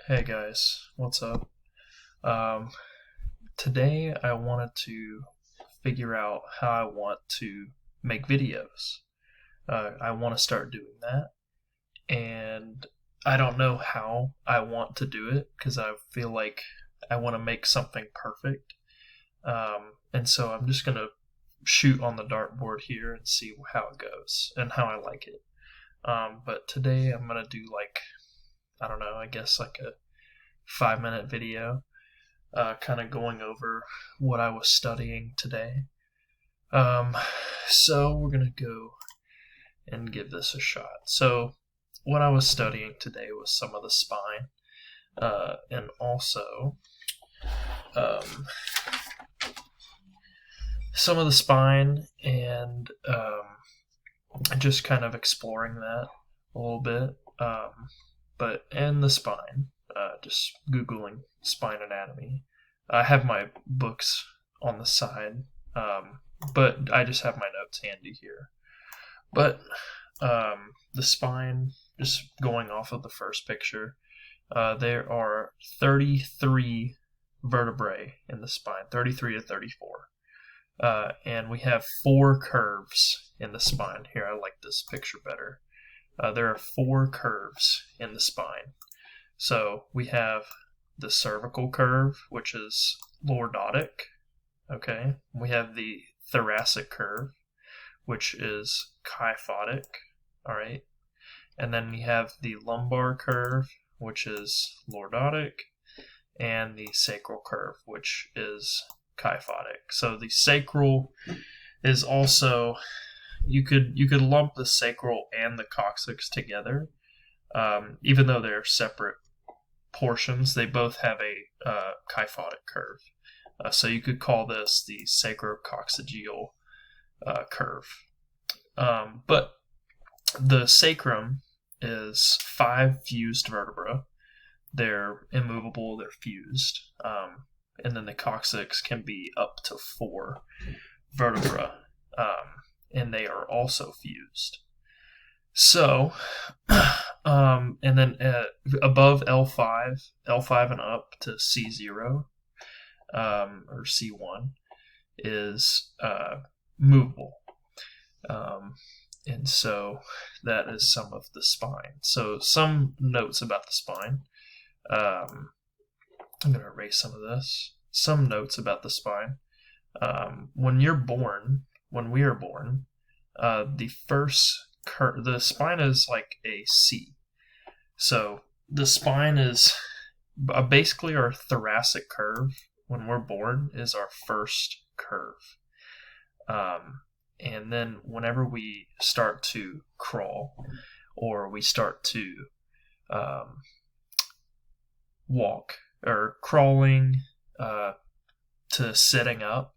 Hey guys, what's up? Um, Today I wanted to figure out how I want to make videos. I want to start doing that, and I don't know how I want to do it because I feel like I want to make something perfect. And so I'm just gonna shoot on the dartboard here and see how it goes and how I like it. But today I'm gonna do like, I don't know, I guess like a 5-minute video, kind of going over what I was studying today. Um, so we're gonna go and give this a shot. So what I was studying today was some of the spine, and also some of the spine, and just kind of exploring that a little bit. But and the spine, just googling spine anatomy. I have my books on the side, but I just have my notes handy here. But the spine, just going off of the first picture, there are 33 vertebrae in the spine, 33 to 34. And we have 4 curves in the spine. Here, I like this picture better. There are 4 curves in the spine. So we have the cervical curve, which is lordotic. Okay. We have the thoracic curve, which is kyphotic. All right. And then we have the lumbar curve, which is lordotic, and the sacral curve, which is kyphotic. So the sacral is also, you could lump the sacral and the coccyx together, even though they're separate portions. They both have a kyphotic curve. So you could call this the sacrococcygeal curve. But the sacrum is 5 fused vertebrae. They're immovable, they're fused. And then the coccyx can be up to 4 vertebrae, and they are also fused. So, and then above L5 and up to C0, or C1, is movable. And so that is some of the spine. So some notes about the spine. I'm going to erase some of this. Some notes about the spine. When we are born, the first the spine is like a C. So the spine is basically our thoracic curve. When we're born is our first curve. And then whenever we start to crawl, or we start to walk, or crawling to sitting up,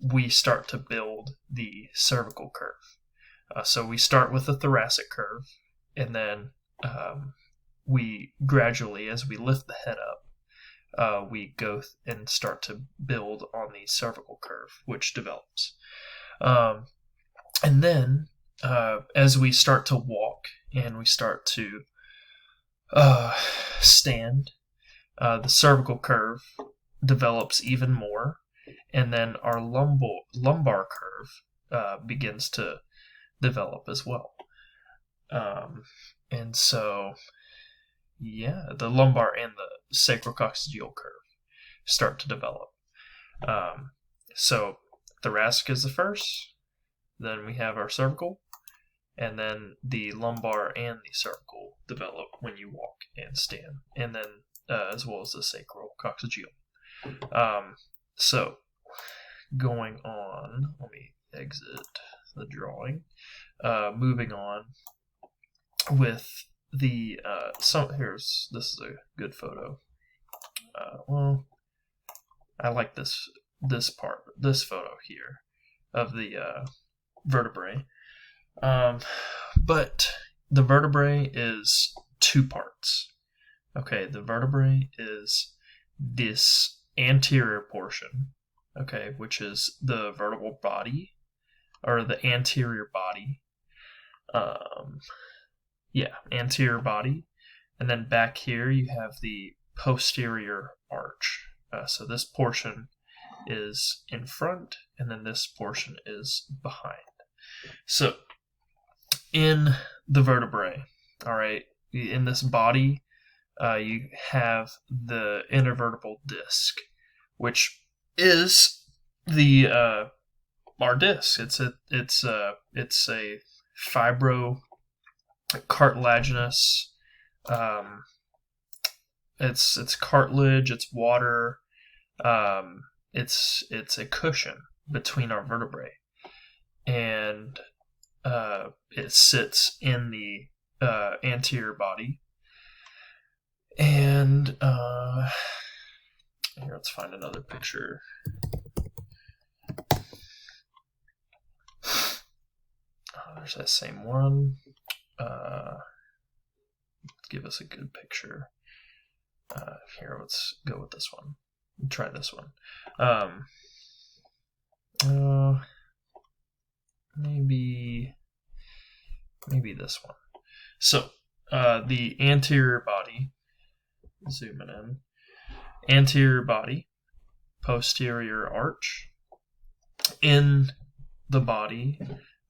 we start to build the cervical curve. So we start with the thoracic curve, and then we gradually, as we lift the head up, we go and start to build on the cervical curve, which develops. And then as we start to walk and we start to stand, the cervical curve develops even more, and then our lumbar curve begins to develop as well. And so, yeah, the lumbar and the sacrococcygeal curve start to develop. So thoracic is the first, then we have our cervical, and then the lumbar and the cervical develop when you walk and stand, and then as well as the sacrococcygeal. So going on, let me exit the drawing. Moving on with the this is a good photo. Well, I like this photo here of the vertebrae. But the vertebrae is 2 parts. Okay, the vertebrae is this anterior portion, okay, which is the vertebral body, or the anterior body. Anterior body. And then back here you have the posterior arch. So this portion is in front, and then this portion is behind. So in the vertebrae, all right, in this body, you have the intervertebral disc, which is the our disc. It's a fibrocartilaginous. It's cartilage. It's water. It's a cushion between our vertebrae, and it sits in the anterior body. And here, let's find another picture. There's that same one. Let's give us a good picture. Here, let's go with this one. Try this one. Maybe this one. So, the anterior body. Zooming in. Anterior body, posterior arch. In the body,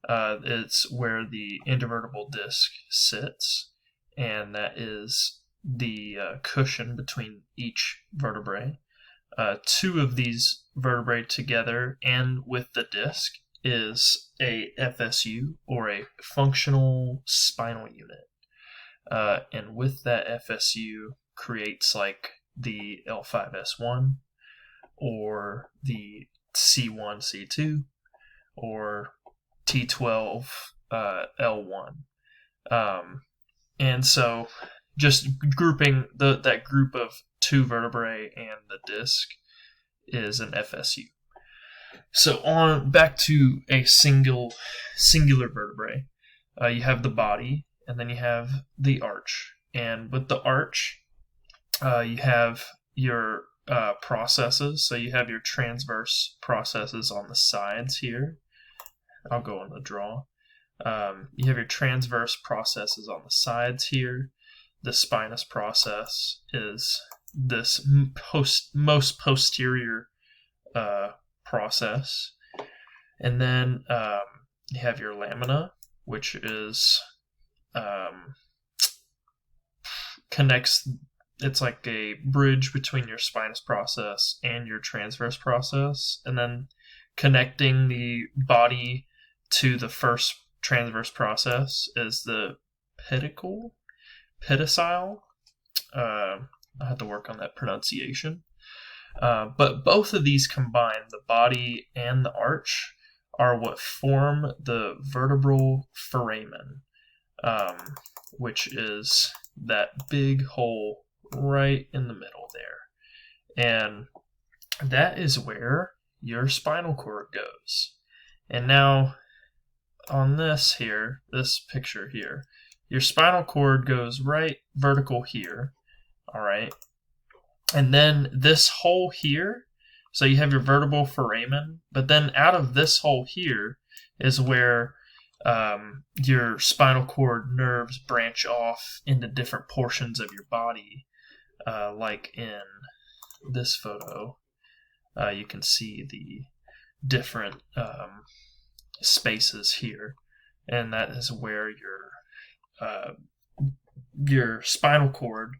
it's where the intervertebral disc sits, and that is the cushion between each vertebrae. Two of these vertebrae together and with the disc is a FSU, or a functional spinal unit. And with that FSU creates like the L5S1 or the C1, C2 or T12 L1. And so just grouping that group of two vertebrae and the disc is an FSU. So back to a singular vertebrae. You have the body, and then you have the arch. And with the arch, you have your processes. So you have your transverse processes on the sides here. I'll go on the draw. You have your transverse processes on the sides here. The spinous process is this most posterior process. And then you have your lamina, which is connects. It's like a bridge between your spinous process and your transverse process, and then connecting the body to the first transverse process is the pedicule. I have to work on that pronunciation. But both of these combined, the body and the arch, are what form the vertebral foramen, which is that big hole right in the middle there. And that is where your spinal cord goes. And now on this picture here, your spinal cord goes right vertical here, all right? And then this hole here, so you have your vertebral foramen, but then out of this hole here is where your spinal cord nerves branch off into different portions of your body. Like in this photo, you can see the different spaces here, and that is where your spinal cord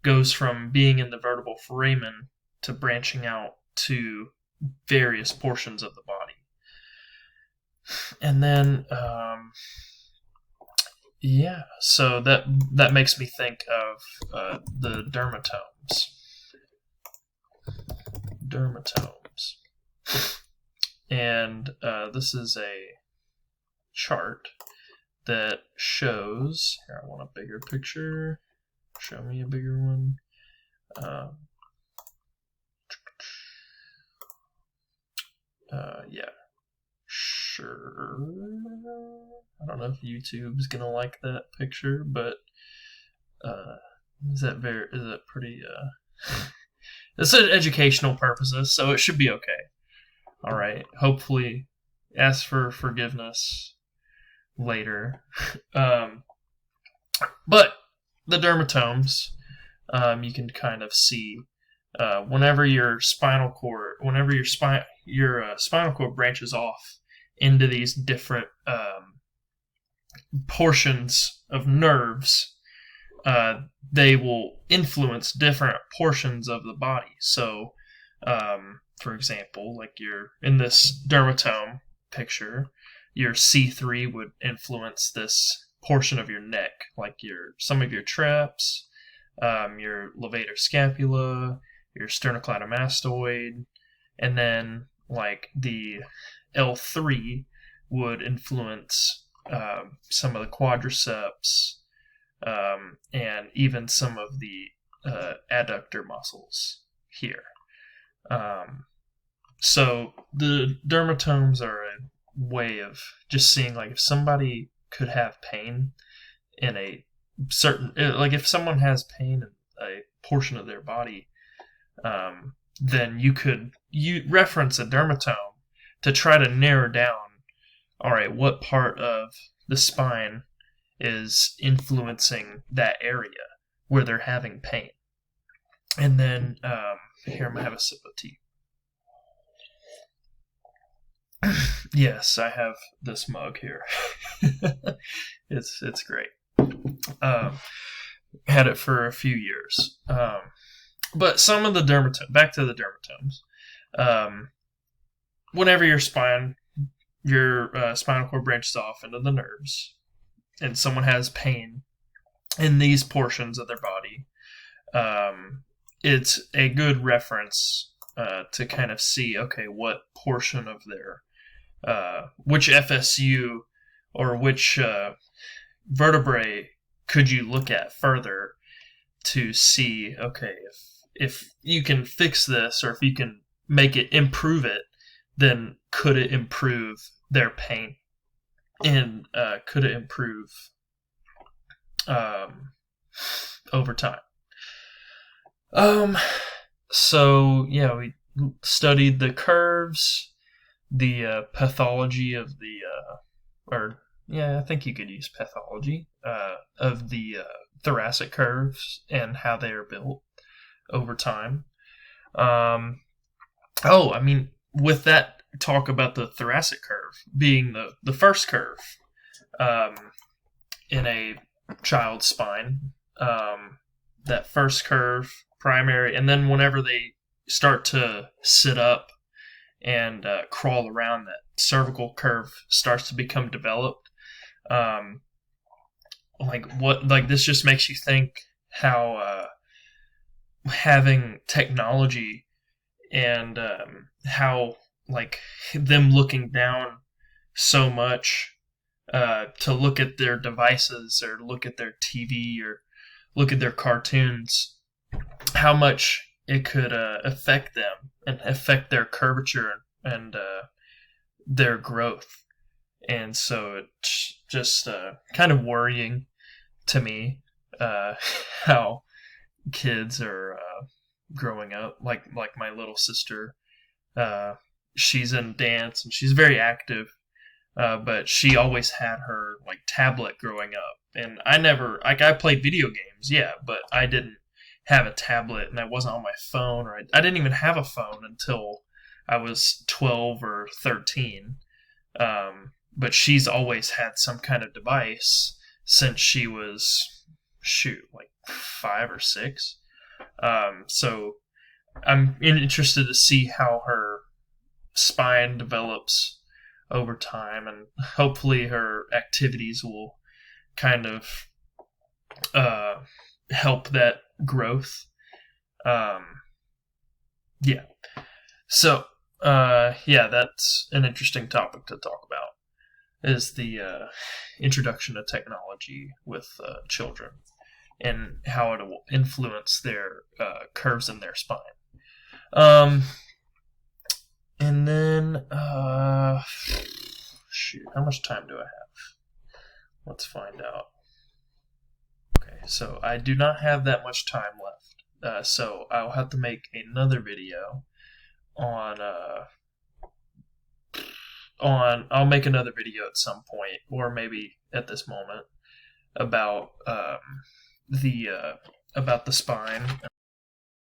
goes from being in the vertebral foramen to branching out to various portions of the body. And then, so that makes me think of the dermatomes. And this is a chart that shows, here, I want a bigger picture. Show me a bigger one. Yeah, sure. I don't know if YouTube's gonna like that picture, but is that pretty? This is educational purposes, so it should be okay. All right. Hopefully, ask for forgiveness later. But the dermatomes, you can kind of see whenever your spinal cord, spinal cord branches off into these different portions of nerves, they will influence different portions of the body. So, for example, like you're in this dermatome picture, your C3 would influence this portion of your neck, like some of your traps, your levator scapula, your sternocleidomastoid, and then like the L3 would influence some of the quadriceps, and even some of the adductor muscles here. So the dermatomes are a way of just seeing, like, if somebody could have pain in a certain, like if someone has pain in a portion of their body, then you reference a dermatome to try to narrow down, all right, what part of the spine is influencing that area where they're having pain. And then, here, I'm going to have a sip of tea. Yes, I have this mug here. It's great. Had it for a few years. But some of the back to the dermatomes. Whenever your spinal cord branches off into the nerves, and someone has pain in these portions of their body, it's a good reference to kind of see, okay, what portion of their, which FSU or which vertebrae could you look at further to see, okay, if you can fix this, or if you can improve it, then could it improve their pain? And could it improve over time? So yeah, we studied the curves, the pathology of I think you could use pathology of the thoracic curves and how they are built over time. With that, talk about the thoracic curve being the first curve in a child's spine. That first curve, primary, and then whenever they start to sit up and crawl around, that cervical curve starts to become developed. This just makes you think how having technology and how, like, them looking down so much to look at their devices or look at their TV or look at their cartoons, how much it could affect them and affect their curvature and their growth. And so it's just kind of worrying to me how kids are growing up. Like my little sister, she's in dance and she's very active, but she always had her like tablet growing up, and I played video games, yeah, but I didn't have a tablet, and I wasn't on my phone, or I didn't even have a phone until I was 12 or 13. But she's always had some kind of device since she was, like 5 or 6. So I'm interested to see how her spine develops over time, and hopefully her activities will kind of help that growth. Yeah. So, that's an interesting topic to talk about, is the introduction of technology with children and how it will influence their curves in their spine. And then, how much time do I have? Let's find out. Okay, so I do not have that much time left. So I'll have to make another video I'll make another video at some point, or maybe at this moment, about the about the spine.